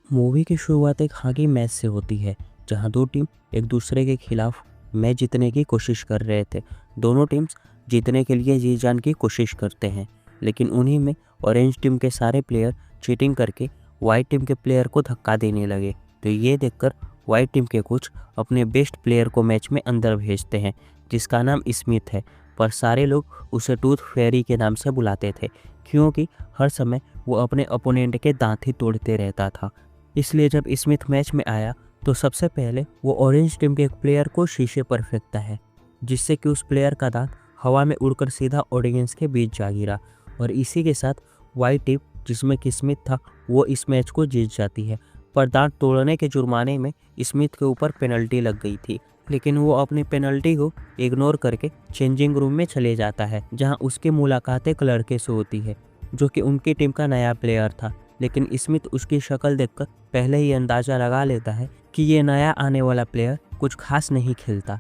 Movie की शुरुआत एक हॉकी मैच से होती है, जहां दो टीम एक दूसरे के खिलाफ मैच जीतने की कोशिश कर रहे थे। दोनों टीम्स जीतने के लिए जी जान की कोशिश करते हैं, लेकिन उन्हीं में ऑरेंज टीम के सारे प्लेयर चीटिंग करके वाइट टीम के प्लेयर को धक्का देने लगे। तो ये देखकर वाइट टीम के कोच अपने बेस्ट प्लेयर को मैच में अंदर भेजते हैं, जिसका नाम स्मिथ है, पर सारे लोग उसे टूथ फेरी के नाम से बुलाते थे, क्योंकि हर समय वो अपने अपोनेंट के दांत ही तोड़ते रहता था। इसलिए जब स्मिथ मैच में आया तो सबसे पहले वो ऑरेंज टीम के एक प्लेयर को शीशे पर फेंकता है, जिससे कि उस प्लेयर का दांत हवा में उड़कर सीधा ऑडियंस के बीच जा गिरा। और इसी के साथ वाइट टीम, जिसमें कि स्मिथ था, वो इस मैच को जीत जाती है। पर दांत तोड़ने के जुर्माने में स्मिथ के ऊपर पेनल्टी लग गई थी, लेकिन वो अपनी पेनल्टी को इग्नोर करके चेंजिंग रूम में चले जाता है, जहां उसकी मुलाकात एक लड़के से होती है, जो कि उनकी टीम का नया प्लेयर था। लेकिन स्मिथ उसकी शक्ल देखकर पहले ही अंदाज़ा लगा लेता है कि ये नया आने वाला प्लेयर कुछ खास नहीं खेलता।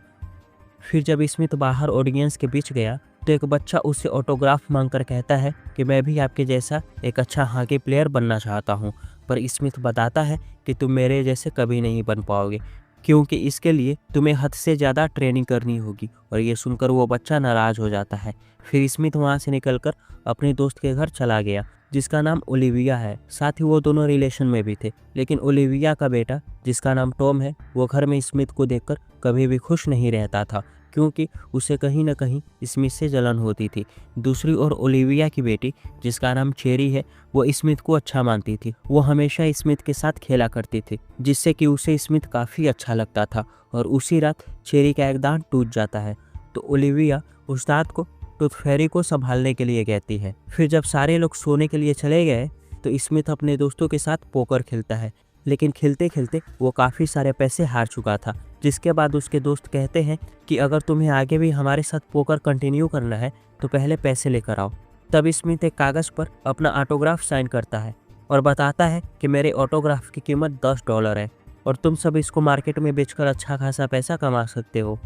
फिर जब स्मिथ बाहर ऑडियंस के बीच गया तो एक बच्चा उससे ऑटोग्राफ मांगकर कहता है कि मैं भी आपके जैसा एक अच्छा हॉकी प्लेयर बनना चाहता हूँ। पर स्मिथ बताता है कि तुम मेरे जैसे कभी नहीं बन पाओगे, क्योंकि इसके लिए तुम्हें हद से ज़्यादा ट्रेनिंग करनी होगी। और ये सुनकर वो बच्चा नाराज़ हो जाता है। फिर स्मिथ वहाँ से निकलकर अपने दोस्त के घर चला गया, जिसका नाम ओलिविया है। साथ ही वो दोनों रिलेशन में भी थे, लेकिन ओलिविया का बेटा, जिसका नाम टॉम है, वो घर में स्मिथ को देखकर कभी भी खुश नहीं रहता था, क्योंकि उसे कहीं ना कहीं स्मिथ से जलन होती थी। दूसरी ओर ओलिविया की बेटी, जिसका नाम चेरी है, वो स्मिथ को अच्छा मानती थी। वो हमेशा स्मिथ के साथ खेला करती थी, जिससे कि उसे स्मिथ काफ़ी अच्छा लगता था। और उसी रात चेरी का एक दांत टूट जाता है, तो ओलिविया उस दांत को टूथ फेरी को संभालने के लिए कहती है। फिर जब सारे लोग सोने के लिए चले गए तो स्मिथ अपने दोस्तों के साथ पोकर खेलता है, लेकिन खेलते खेलते वो काफ़ी सारे पैसे हार चुका था। जिसके बाद उसके दोस्त कहते हैं कि अगर तुम्हें आगे भी हमारे साथ पोकर कंटिन्यू करना है तो पहले पैसे लेकर आओ। तब स्मिथ एक कागज़ पर अपना ऑटोग्राफ साइन करता है और बताता है कि मेरे ऑटोग्राफ की कीमत $10 है और तुम सब इसको मार्केट में बेचकर अच्छा खासा पैसा कमा सकते हो।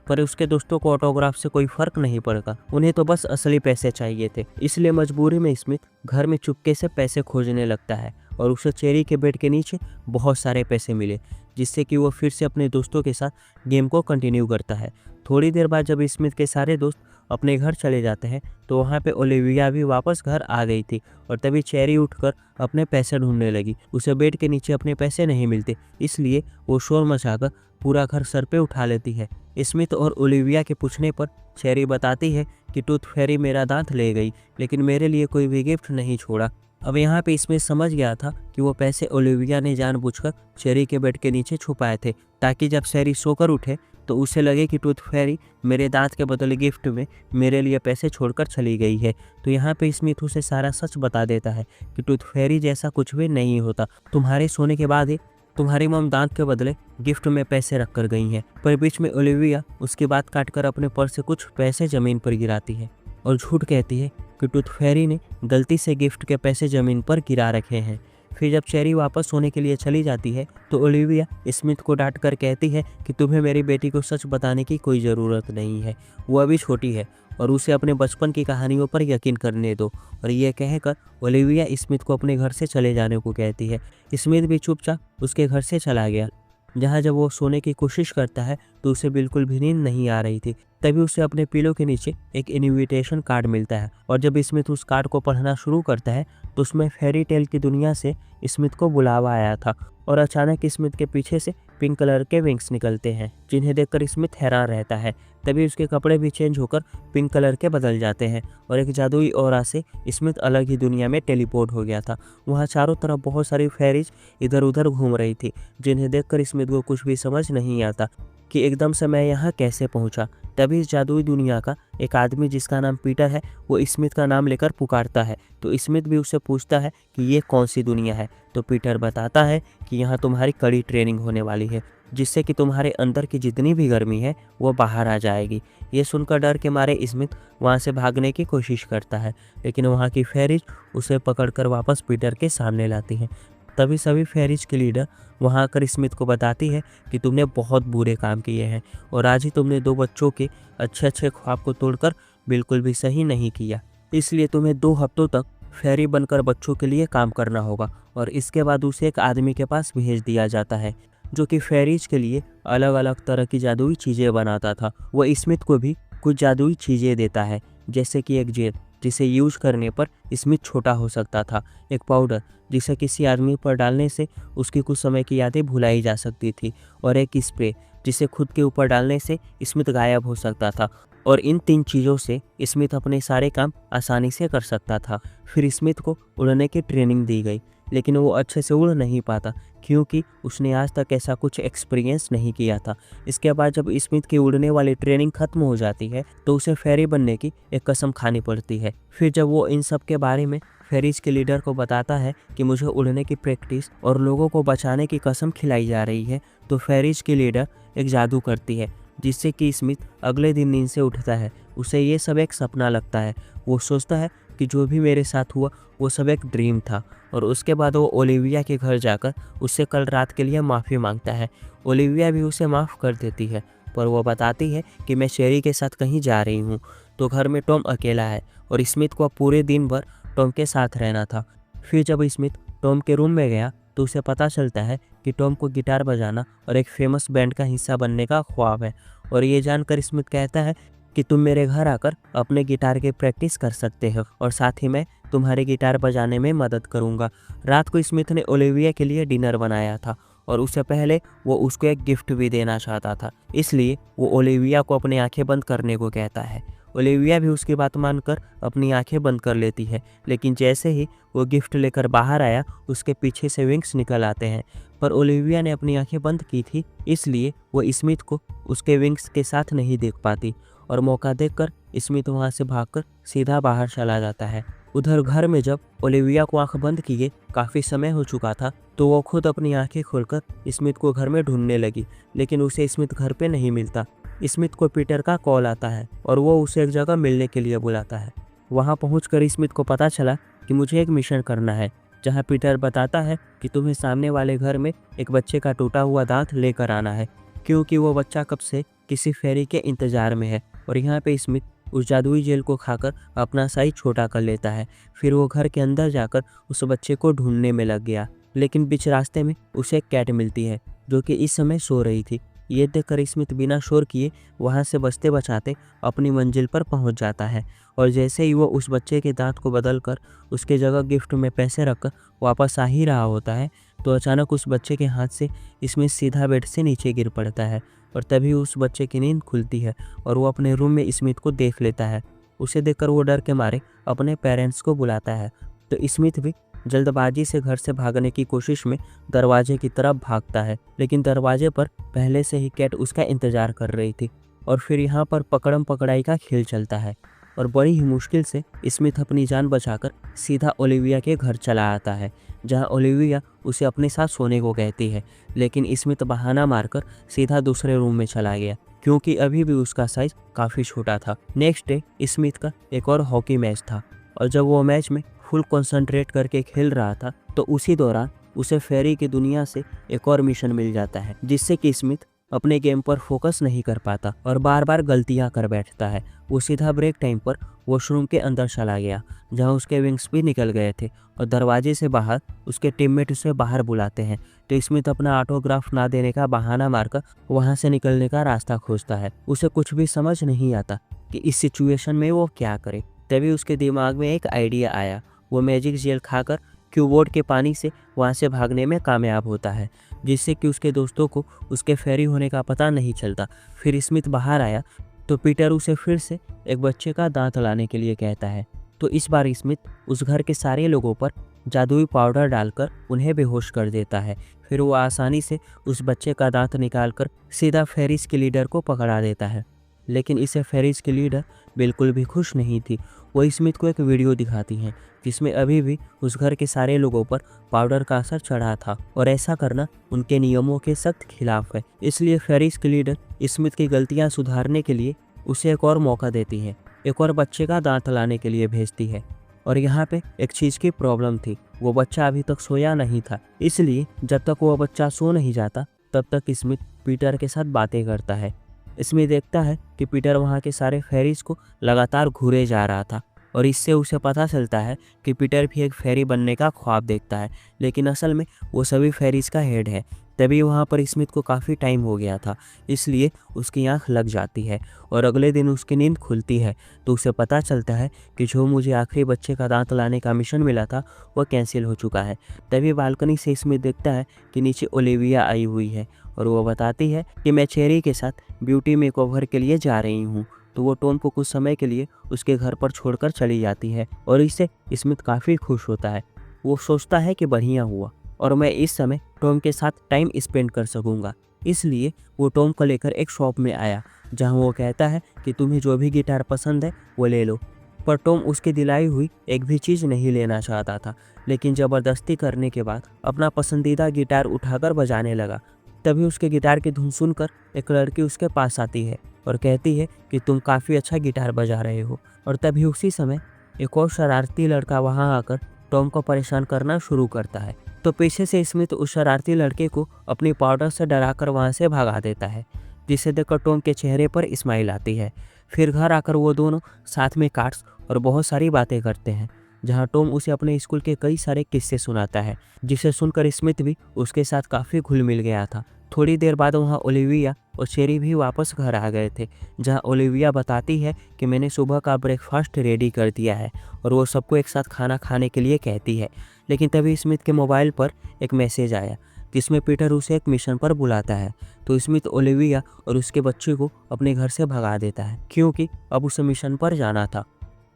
पर उसके दोस्तों को ऑटोग्राफ से कोई फर्क नहीं पड़ता, उन्हें तो बस असली पैसे चाहिए थे। इसलिए मजबूरी में स्मिथ घर में चुपके से पैसे खोजने लगता है और उसे चेरी के बेड के नीचे बहुत सारे पैसे मिले, जिससे कि वो फिर से अपने दोस्तों के साथ गेम को कंटिन्यू करता है। थोड़ी देर बाद जब स्मिथ के सारे दोस्त अपने घर चले जाते हैं तो वहाँ पे ओलिविया भी वापस घर आ गई थी और तभी चेरी उठकर अपने पैसे ढूंढने लगी। उसे बेड के नीचे अपने पैसे नहीं मिलते, इसलिए वो शोर मचाकर पूरा घर सर पे उठा लेती है। स्मिथ और ओलिविया के पूछने पर चेरी बताती है कि टूथ फेरी मेरा दांत ले गई, लेकिन मेरे लिए कोई भी गिफ्ट नहीं छोड़ा। अब यहाँ पे स्मिथ समझ गया था कि वो पैसे ओलिविया ने जानबूझकर चेरी के बेड के नीचे छुपाए थे, ताकि जब चेरी सोकर उठे तो उसे लगे कि टूथ फेरी मेरे दांत के बदले गिफ्ट में मेरे लिए पैसे छोड़कर चली गई है। तो यहाँ पे स्मिथ उसे सारा सच बता देता है कि टूथ फेरी जैसा कुछ भी नहीं होता। तुम्हारे सोने के बाद ही तुम्हारी मम दांत के बदले गिफ्ट में पैसे रख कर गई हैं। पर बीच में ओलिविया उसकी बात काटकर अपने पर्स से कुछ पैसे ज़मीन पर गिराती है और झूठ कहती है कि टूथ फेरी ने गलती से गिफ्ट के पैसे ज़मीन पर गिरा रखे हैं। फिर जब चेरी वापस सोने के लिए चली जाती है तो ओलिविया स्मिथ को डांट कर कहती है कि तुम्हें मेरी बेटी को सच बताने की कोई ज़रूरत नहीं है, वो अभी छोटी है और उसे अपने बचपन की कहानियों पर यकीन करने दो। और ये कहकर ओलिविया स्मिथ को अपने घर से चले जाने को कहती है। स्मिथ भी चुपचाप उसके घर से चला गया, जहाँ जब वो सोने की कोशिश करता है तो उसे बिल्कुल भी नींद नहीं आ रही थी। तभी उसे अपने पिलो के नीचे एक इनविटेशन कार्ड मिलता है और जब स्मिथ उस कार्ड को पढ़ना शुरू करता है तो उसमें फेरी टेल की दुनिया से स्मिथ को बुलावा आया था। और अचानक स्मिथ के पीछे से पिंक कलर के विंग्स निकलते हैं, जिन्हें देखकर स्मिथ हैरान रहता है। तभी उसके कपड़े भी चेंज होकर पिंक कलर के बदल जाते हैं और एक जादुई ऑरा से स्मिथ अलग ही दुनिया में टेलीपोर्ट हो गया था। वहाँ चारों तरफ बहुत सारी फेरीज इधर उधर घूम रही थी, जिन्हें देखकर स्मिथ को कुछ भी समझ नहीं आता कि एकदम से मैं यहाँ कैसे पहुँचा। तभी इस जादुई दुनिया का एक आदमी, जिसका नाम पीटर है, वो स्मिथ का नाम लेकर पुकारता है। तो स्मिथ भी उससे पूछता है कि ये कौन सी दुनिया है। तो पीटर बताता है कि यहाँ तुम्हारी कड़ी ट्रेनिंग होने वाली है, जिससे कि तुम्हारे अंदर की जितनी भी गर्मी है वो बाहर आ जाएगी। ये सुनकर डर के मारे स्मिथ वहाँ से भागने की कोशिश करता है, लेकिन वहाँ की फेरीज उसे पकड़कर वापस पीटर के सामने लाती हैं। तभी सभी फेरीज की लीडर वहाँ आकर स्मिथ को बताती है कि तुमने बहुत बुरे काम किए हैं और आज ही तुमने 2 बच्चों के अच्छे अच्छे ख्वाब को तोड़कर बिल्कुल भी सही नहीं किया, इसलिए तुम्हें 2 हफ्तों तक फेरी बनकर बच्चों के लिए काम करना होगा और इसके बाद उसे एक आदमी के पास भेज दिया जाता है जो कि फेरीज के लिए अलग अलग तरह की जादुई चीज़ें बनाता था। वो स्मिथ को भी कुछ जादुई चीज़ें देता है, जैसे कि एक जेल जिसे यूज करने पर स्मिथ छोटा हो सकता था, एक पाउडर जिसे किसी आदमी पर डालने से उसकी कुछ समय की यादें भुलाई जा सकती थी, और एक स्प्रे जिसे खुद के ऊपर डालने से स्मिथ गायब हो सकता था। और इन 3 चीज़ों से स्मिथ अपने सारे काम आसानी से कर सकता था। फिर स्मिथ को उड़ने की ट्रेनिंग दी गई, लेकिन वो अच्छे से उड़ नहीं पाता क्योंकि उसने आज तक ऐसा कुछ एक्सपीरियंस नहीं किया था। इसके बाद जब स्मिथ की उड़ने वाली ट्रेनिंग खत्म हो जाती है तो उसे फेरी बनने की एक कसम खानी पड़ती है। फिर जब वो इन सब के बारे में फेरीज के लीडर को बताता है कि मुझे उड़ने की प्रैक्टिस और लोगों को बचाने की कसम खिलाई जा रही है, तो फेरीज की लीडर एक जादू करती है जिससे कि स्मिथ अगले दिन नींद से उठता है। उसे ये सब एक सपना लगता है। वो सोचता है कि जो भी मेरे साथ हुआ वो सब एक ड्रीम था, और उसके बाद वो ओलिविया के घर जाकर उससे कल रात के लिए माफ़ी मांगता है। ओलिविया भी उसे माफ़ कर देती है, पर वो बताती है कि मैं शेरी के साथ कहीं जा रही हूँ। तो घर में टॉम अकेला है और स्मिथ को पूरे दिन भर टॉम के साथ रहना था। फिर जब स्मिथ टॉम के रूम में गया तो उसे पता चलता है कि टॉम को गिटार बजाना और एक फेमस बैंड का हिस्सा बनने का ख्वाब है, और ये जानकर स्मिथ कहता है कि तुम मेरे घर आकर अपने गिटार की प्रैक्टिस कर सकते हो और साथ ही मैं तुम्हारे गिटार बजाने में मदद करूंगा। रात को स्मिथ ने ओलिविया के लिए डिनर बनाया था और उससे पहले वो उसको एक गिफ्ट भी देना चाहता था, इसलिए वो ओलिविया को अपनी आंखें बंद करने को कहता है। ओलिविया भी उसकी बात मानकर अपनी आंखें बंद कर लेती है, लेकिन जैसे ही वो गिफ्ट लेकर बाहर आया उसके पीछे से विंग्स निकल आते हैं। पर ओलिविया ने अपनी आंखें बंद की थी, इसलिए वो स्मिथ को उसके विंग्स के साथ नहीं देख पाती, और मौका देखकर स्मिथ वहां से भागकर सीधा बाहर चला जाता है। उधर घर में जब ओलिविया को आंख बंद किए काफ़ी समय हो चुका था तो वो खुद अपनी आंखें खोलकर स्मिथ को घर में ढूंढने लगी, लेकिन उसे स्मिथ घर पे नहीं मिलता। स्मिथ को पीटर का कॉल आता है और वो उसे एक जगह मिलने के लिए बुलाता है। वहाँ पहुंचकर स्मिथ को पता चला कि मुझे एक मिशन करना है, जहाँ पीटर बताता है कि तुम्हें सामने वाले घर में एक बच्चे का टूटा हुआ दांत लेकर आना है, क्योंकि वो बच्चा कब से किसी फेरी के इंतजार में है। और यहाँ पे स्मिथ उस जादुई जेल को खाकर अपना साइज छोटा कर लेता है। फिर वो घर के अंदर जाकर उस बच्चे को ढूंढने में लग गया, लेकिन बीच रास्ते में उसे एक कैट मिलती है जो कि इस समय सो रही थी। ये देखकर स्मिथ बिना शोर किए वहाँ से बचते बचाते अपनी मंजिल पर पहुँच जाता है, और जैसे ही वो उस बच्चे के दांत को बदलकर उसके जगह गिफ्ट में पैसे रखकर वापस आ ही रहा होता है तो अचानक उस बच्चे के हाथ से स्मिथ सीधा बेड से नीचे गिर पड़ता है, और तभी उस बच्चे की नींद खुलती है और वो अपने रूम में स्मिथ को देख लेता है। उसे देखकर वो डर के मारे अपने पेरेंट्स को बुलाता है, तो स्मिथ भी जल्दबाजी से घर से भागने की कोशिश में दरवाजे की तरफ भागता है, लेकिन दरवाजे पर पहले से ही कैट उसका इंतजार कर रही थी। और फिर यहाँ पर पकड़म पकड़ाई का खेल चलता है और बड़ी ही मुश्किल से स्मिथ अपनी जान बचाकर सीधा ओलिविया के घर चला आता है, जहाँ ओलिविया उसे अपने साथ सोने को कहती है, लेकिन स्मिथ बहाना मारकर सीधा दूसरे रूम में चला गया क्योंकि अभी भी उसका साइज काफ़ी छोटा था। नेक्स्ट डे स्मिथ का एक और हॉकी मैच था, और जब वो मैच में फुल कंसंट्रेट करके खेल रहा था तो उसी दौरान उसे फेरी की दुनिया से एक और मिशन मिल जाता है, जिससे कि स्मिथ अपने गेम पर फोकस नहीं कर पाता और बार बार गलतियां कर बैठता है। वो सीधा ब्रेक टाइम पर वॉशरूम के अंदर चला गया, जहां उसके विंग्स भी निकल गए थे, और दरवाजे से बाहर उसके टीममेट उसे बाहर बुलाते हैं। तो स्मिथ अपना ऑटोग्राफ ना देने का बहाना मारकर वहां से निकलने का रास्ता खोजता है। उसे कुछ भी समझ नहीं आता कि इस सिचुएशन में वो क्या करे। तभी उसके दिमाग में एक आइडिया आया। वो मैजिक जेल खाकर क्यूबोर्ड के पानी से वहाँ से भागने में कामयाब होता है, जिससे कि उसके दोस्तों को उसके फेरी होने का पता नहीं चलता। फिर स्मिथ बाहर आया तो पीटर उसे फिर से एक बच्चे का दांत लाने के लिए कहता है। तो इस बार स्मिथ उस घर के सारे लोगों पर जादुई पाउडर डालकर उन्हें बेहोश कर देता है। फिर वो आसानी से उस बच्चे का दांत निकालकर सीधा फेरिस के लीडर को पकड़ा देता है, लेकिन इसे फेरिस की लीडर बिल्कुल भी खुश नहीं थी। वो स्मिथ को एक वीडियो दिखाती हैं जिसमें अभी भी उस घर के सारे लोगों पर पाउडर का असर चढ़ा था, और ऐसा करना उनके नियमों के सख्त खिलाफ है। इसलिए फेरिस की लीडर स्मिथ की गलतियां सुधारने के लिए उसे एक और मौका देती है, एक और बच्चे का दांत लाने के लिए भेजती है। और यहाँ पे एक चीज़ की प्रॉब्लम थी, वो बच्चा अभी तक सोया नहीं था, इसलिए जब तक वो बच्चा सो नहीं जाता तब तक स्मिथ पीटर के साथ बातें करता है। स्मिथ देखता है कि पीटर वहाँ के सारे फेरिस को लगातार घूरे जा रहा था, और इससे उसे पता चलता है कि पीटर भी एक फेरी बनने का ख्वाब देखता है, लेकिन असल में वो सभी फेरीज का हेड है। तभी वहाँ पर स्मिथ को काफ़ी टाइम हो गया था, इसलिए उसकी आंख लग जाती है और अगले दिन उसकी नींद खुलती है तो उसे पता चलता है कि जो मुझे आखिरी बच्चे का दांत लाने का मिशन मिला था वह कैंसिल हो चुका है। तभी बालकनी से स्मिथ देखता है कि नीचे ओलिविया आई हुई है और वो बताती है कि मैं चेरी के साथ ब्यूटी मेकओवर के लिए जा रही हूँ। तो वो टॉम को कुछ समय के लिए उसके घर पर छोड़कर चली जाती है और इससे स्मिथ काफ़ी खुश होता है। वो सोचता है कि बढ़िया हुआ और मैं इस समय टॉम के साथ टाइम स्पेंड कर सकूंगा। इसलिए वो टॉम को लेकर एक शॉप में आया जहां वो कहता है कि तुम्हें जो भी गिटार पसंद है वो ले लो। पर टॉम उसकी दिलाई हुई एक भी चीज़ नहीं लेना चाहता था, लेकिन ज़बरदस्ती करने के बाद अपना पसंदीदा गिटार उठाकर बजाने लगा। तभी उसके गिटार की धुन सुनकर एक लड़की उसके पास आती है और कहती है कि तुम काफ़ी अच्छा गिटार बजा रहे हो। और तभी उसी समय एक और शरारती लड़का वहां आकर टॉम को परेशान करना शुरू करता है। तो पीछे से स्मिथ उस शरारती लड़के को अपनी पाउडर से डराकर वहां से भगा देता है, जिसे देखकर टॉम के चेहरे पर स्माइल आती है। फिर घर आकर वो दोनों साथ में कार्ड्स और बहुत सारी बातें करते हैं, जहां टॉम उसे अपने स्कूल के कई सारे किस्से सुनाता है, जिसे सुनकर स्मिथ भी उसके साथ काफ़ी घुल मिल गया था। थोड़ी देर बाद वहाँ ओलिविया और चेरी भी वापस घर आ गए थे, जहाँ ओलिविया बताती है कि मैंने सुबह का ब्रेकफास्ट रेडी कर दिया है और वो सबको एक साथ खाना खाने के लिए कहती है। लेकिन तभी स्मिथ के मोबाइल पर एक मैसेज आया जिसमें पीटर उसे एक मिशन पर बुलाता है। तो स्मिथ ओलिविया और उसके बच्चे को अपने घर से भगा देता है क्योंकि अब उसे मिशन पर जाना था।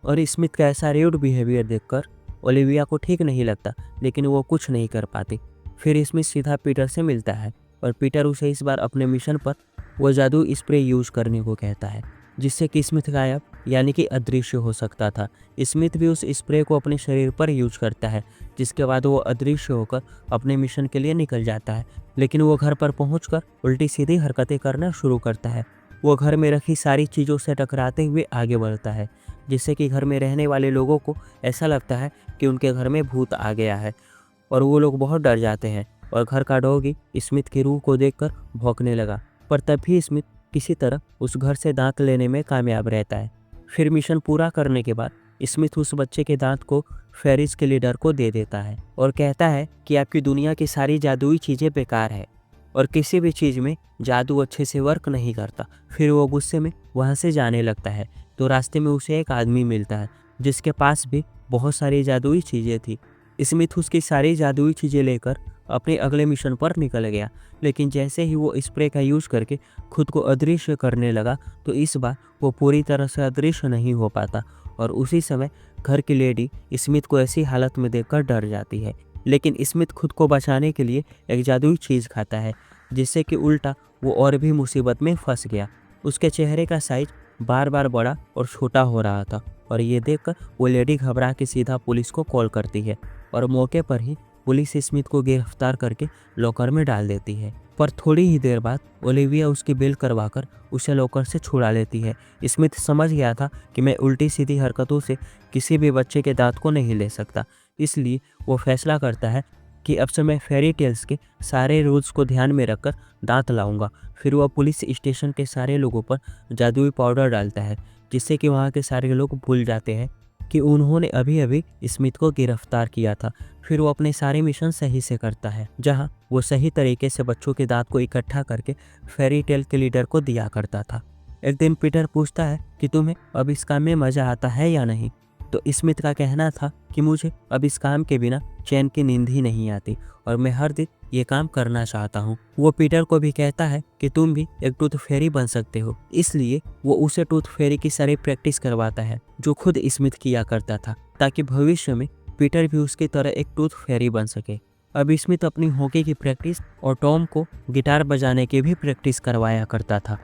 और स्मिथ का ऐसा रेड बिहेवियर देखकर ओलिविया को ठीक नहीं लगता, लेकिन वो कुछ नहीं कर पाती। फिर स्मिथ सीधा पीटर से मिलता है और पीटर उसे इस बार अपने मिशन पर वो जादू स्प्रे यूज करने को कहता है, जिससे कि स्मिथ गायब यानी कि अदृश्य हो सकता था। स्मिथ भी उस स्प्रे को अपने शरीर पर यूज करता है, जिसके बाद वो अदृश्य होकर अपने मिशन के लिए निकल जाता है। लेकिन वो घर पर पहुंचकर उल्टी सीधी हरकतें करना शुरू करता है। वो घर में रखी सारी चीज़ों से टकराते हुए आगे बढ़ता है, जिससे कि घर में रहने वाले लोगों को ऐसा लगता है कि उनके घर में भूत आ गया है और वो लोग बहुत डर जाते हैं और घर का डॉगी स्मिथ की रूह को देखकर भौंकने लगा। पर तब भी स्मिथ किसी तरह उस घर से दांत लेने में कामयाब रहता है। फिर मिशन पूरा करने के बाद स्मिथ उस बच्चे के दांत को फेरिस के लीडर को दे देता है और कहता है कि आपकी दुनिया की सारी जादुई चीज़ें बेकार है और किसी भी चीज़ में जादू अच्छे से वर्क नहीं करता। फिर वो गुस्से में वहाँ से जाने लगता है तो रास्ते में उसे एक आदमी मिलता है जिसके पास भी बहुत सारी जादुई चीज़ें थी। स्मिथ उसकी सारी जादुई चीज़ें लेकर अपने अगले मिशन पर निकल गया, लेकिन जैसे ही वो स्प्रे का यूज़ करके खुद को अदृश्य करने लगा तो इस बार वो पूरी तरह से अदृश्य नहीं हो पाता और उसी समय घर की लेडी स्मिथ को ऐसी हालत में देखकर डर जाती है। लेकिन स्मिथ खुद को बचाने के लिए एक जादुई चीज़ खाता है, जिससे कि उल्टा वो और भी मुसीबत में फंस गया। उसके चेहरे का साइज बार बार बड़ा और छोटा हो रहा था और ये देखकर वो लेडी घबरा के सीधा पुलिस को कॉल करती है और मौके पर ही पुलिस स्मिथ को गिरफ्तार करके लॉकर में डाल देती है। पर थोड़ी ही देर बाद ओलिविया उसकी बेल करवाकर उसे लॉकर से छुड़ा लेती है। स्मिथ समझ गया था कि मैं उल्टी सीधी हरकतों से किसी भी बच्चे के दांत को नहीं ले सकता, इसलिए वो फैसला करता है कि अब से मैं फेरी टेल्स के सारे रूल्स को ध्यान में रखकर दांत लाऊंगा। फिर वह पुलिस स्टेशन के सारे लोगों पर जादुई पाउडर डालता है, जिससे कि वहाँ के सारे लोग भूल जाते हैं कि उन्होंने अभी अभी स्मिथ को गिरफ्तार किया था। फिर वो अपने सारे मिशन सही से करता है, जहाँ वो सही तरीके से बच्चों के दांत को इकट्ठा करके फेरी टेल के लीडर को दिया करता था। एक दिन पीटर पूछता है कि तुम्हें अब इस काम में मज़ा आता है या नहीं। तो स्मिथ का कहना था कि मुझे अब इस काम के बिना चैन की नींद ही नहीं आती और मैं हर दिन ये काम करना चाहता हूँ। वो पीटर को भी कहता है कि तुम भी एक टूथ फेरी बन सकते हो, इसलिए वो उसे टूथ फेरी की सारी प्रैक्टिस करवाता है जो खुद स्मिथ किया करता था, ताकि भविष्य में पीटर भी उसकी तरह एक टूथ फेरी बन सके। अब स्मिथ अपनी हॉकी की प्रैक्टिस और टॉम को गिटार बजाने की भी प्रैक्टिस करवाया करता था।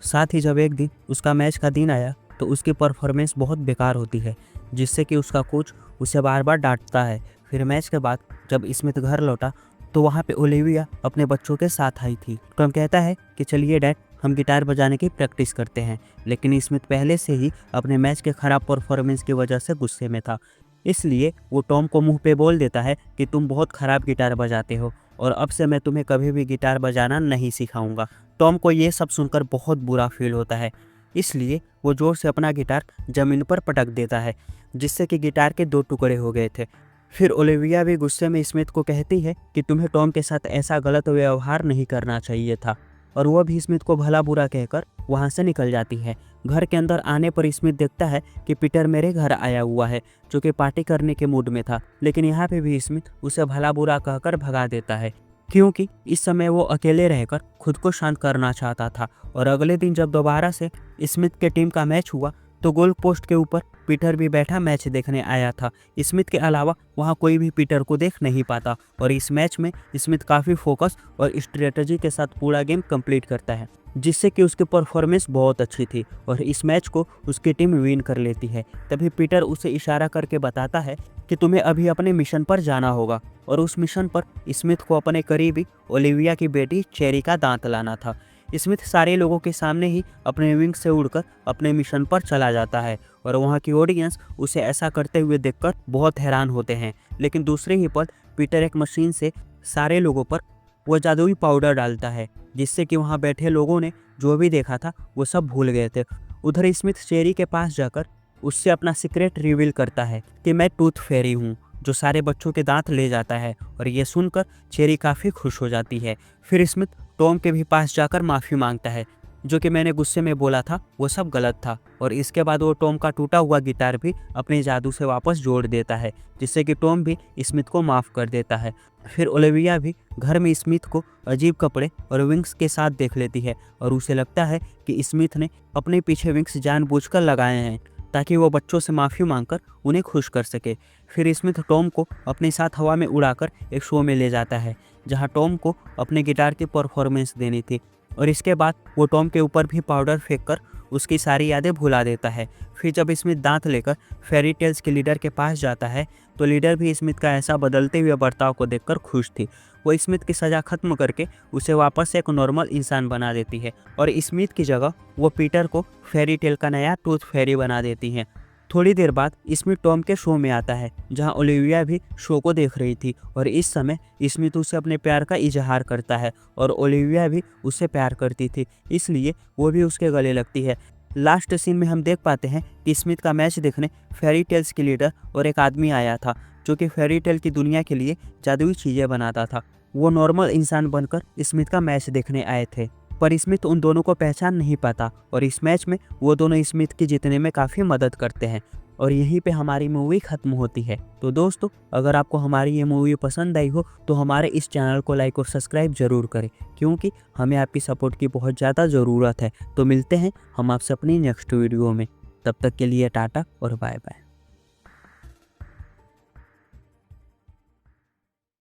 साथ ही जब एक दिन उसका मैच का दिन आया तो उसकी परफॉर्मेंस बहुत बेकार होती है, जिससे कि उसका कोच उसे बार बार डांटता है। फिर मैच के बाद जब स्मिथ घर लौटा तो वहाँ पे ओलिविया अपने बच्चों के साथ आई थी। टॉम कहता है कि चलिए डैड, हम गिटार बजाने की प्रैक्टिस करते हैं, लेकिन स्मिथ पहले से ही अपने मैच के खराब परफॉर्मेंस की वजह से गुस्से में था, इसलिए वो टॉम को मुंह पे बोल देता है कि तुम बहुत ख़राब गिटार बजाते हो और अब से मैं तुम्हें कभी भी गिटार बजाना नहीं सिखाऊंगा। टॉम को ये सब सुनकर बहुत बुरा फील होता है, इसलिए वो ज़ोर से अपना गिटार ज़मीन पर पटक देता है, जिससे कि गिटार के 2 टुकड़े हो गए थे। फिर ओलिविया भी गुस्से में स्मिथ को कहती है कि तुम्हें टॉम के साथ ऐसा गलत व्यवहार नहीं करना चाहिए था, और वह भी स्मिथ को भला बुरा कहकर वहाँ से निकल जाती है। घर के अंदर आने पर स्मिथ देखता है कि पीटर मेरे घर आया हुआ है, जो कि पार्टी करने के मूड में था, लेकिन यहाँ पे भी स्मिथ उसे भला बुरा कहकर भगा देता है, क्योंकि इस समय वो अकेले रहकर खुद को शांत करना चाहता था। और अगले दिन जब दोबारा से स्मिथ के टीम का मैच हुआ तो गोल पोस्ट के ऊपर पीटर भी बैठा मैच देखने आया था। स्मिथ के अलावा वहाँ कोई भी पीटर को देख नहीं पाता, और इस मैच में स्मिथ काफ़ी फोकस और स्ट्रेटजी के साथ पूरा गेम कंप्लीट करता है, जिससे कि उसकी परफॉर्मेंस बहुत अच्छी थी और इस मैच को उसकी टीम विन कर लेती है। तभी पीटर उसे इशारा करके बताता है कि तुम्हें अभी अपने मिशन पर जाना होगा, और उस मिशन पर स्मिथ को अपने करीबी ओलिविया की बेटी चेरी का दांत लाना था। स्मिथ सारे लोगों के सामने ही अपने विंग से उड़कर अपने मिशन पर चला जाता है, और वहाँ की ऑडियंस उसे ऐसा करते हुए देखकर बहुत हैरान होते हैं। लेकिन दूसरे ही पल पीटर एक मशीन से सारे लोगों पर वो जादुई पाउडर डालता है, जिससे कि वहाँ बैठे लोगों ने जो भी देखा था वो सब भूल गए थे। उधर स्मिथ चेरी के पास जाकर उससे अपना सीक्रेट रिवील करता है कि मैं टूथ फेरी हूँ, जो सारे बच्चों के दांत ले जाता है, और ये सुनकर चेरी काफ़ी खुश हो जाती है। फिर स्मिथ टॉम के भी पास जाकर माफ़ी मांगता है, जो कि मैंने गुस्से में बोला था वो सब गलत था, और इसके बाद वो टॉम का टूटा हुआ गिटार भी अपने जादू से वापस जोड़ देता है, जिससे कि टॉम भी स्मिथ को माफ़ कर देता है। फिर ओलिविया भी घर में स्मिथ को अजीब कपड़े और विंग्स के साथ देख लेती है, और उसे लगता है कि स्मिथ ने अपने पीछे विंग्स जानबूझकर लगाए हैं ताकि वो बच्चों से माफ़ी मांगकर उन्हें खुश कर सके। फिर स्मिथ टॉम को अपने साथ हवा में उड़ाकर एक शो में ले जाता है, जहां टॉम को अपने गिटार की परफॉर्मेंस देनी थी, और इसके बाद वो टॉम के ऊपर भी पाउडर फेंककर उसकी सारी यादें भुला देता है। फिर जब स्मिथ दांत लेकर फेरी टेल्स के लीडर के पास जाता है तो लीडर भी स्मिथ का ऐसा बदलते हुए बर्ताव को देखकर खुश थी। वो स्मिथ की सज़ा खत्म करके उसे वापस एक नॉर्मल इंसान बना देती है, और स्मिथ की जगह वो पीटर को फेरी टेल का नया टूथ फेरी बना देती है। थोड़ी देर बाद स्मिथ टॉम के शो में आता है, जहां ओलिविया भी शो को देख रही थी, और इस समय स्मिथ उसे अपने प्यार का इजहार करता है, और ओलिविया भी उससे प्यार करती थी, इसलिए वो भी उसके गले लगती है। लास्ट सीन में हम देख पाते हैं कि स्मिथ का मैच देखने फेरी टेल्स के लीडर और एक आदमी आया था, जो कि फेरी टेल की दुनिया के लिए जादुई चीज़ें बनाता था। वो नॉर्मल इंसान बनकर स्मिथ का मैच देखने आए थे, पर स्मिथ उन दोनों को पहचान नहीं पाता, और इस मैच में वो दोनों स्मिथ की जीतने में काफ़ी मदद करते हैं, और यहीं पे हमारी मूवी ख़त्म होती है। तो दोस्तों, अगर आपको हमारी ये मूवी पसंद आई हो तो हमारे इस चैनल को लाइक और सब्सक्राइब ज़रूर करें, क्योंकि हमें आपकी सपोर्ट की बहुत ज़्यादा ज़रूरत है। तो मिलते हैं हम आपसे अपनी नेक्स्ट वीडियो में, तब तक के लिए टाटा और बाय बाय।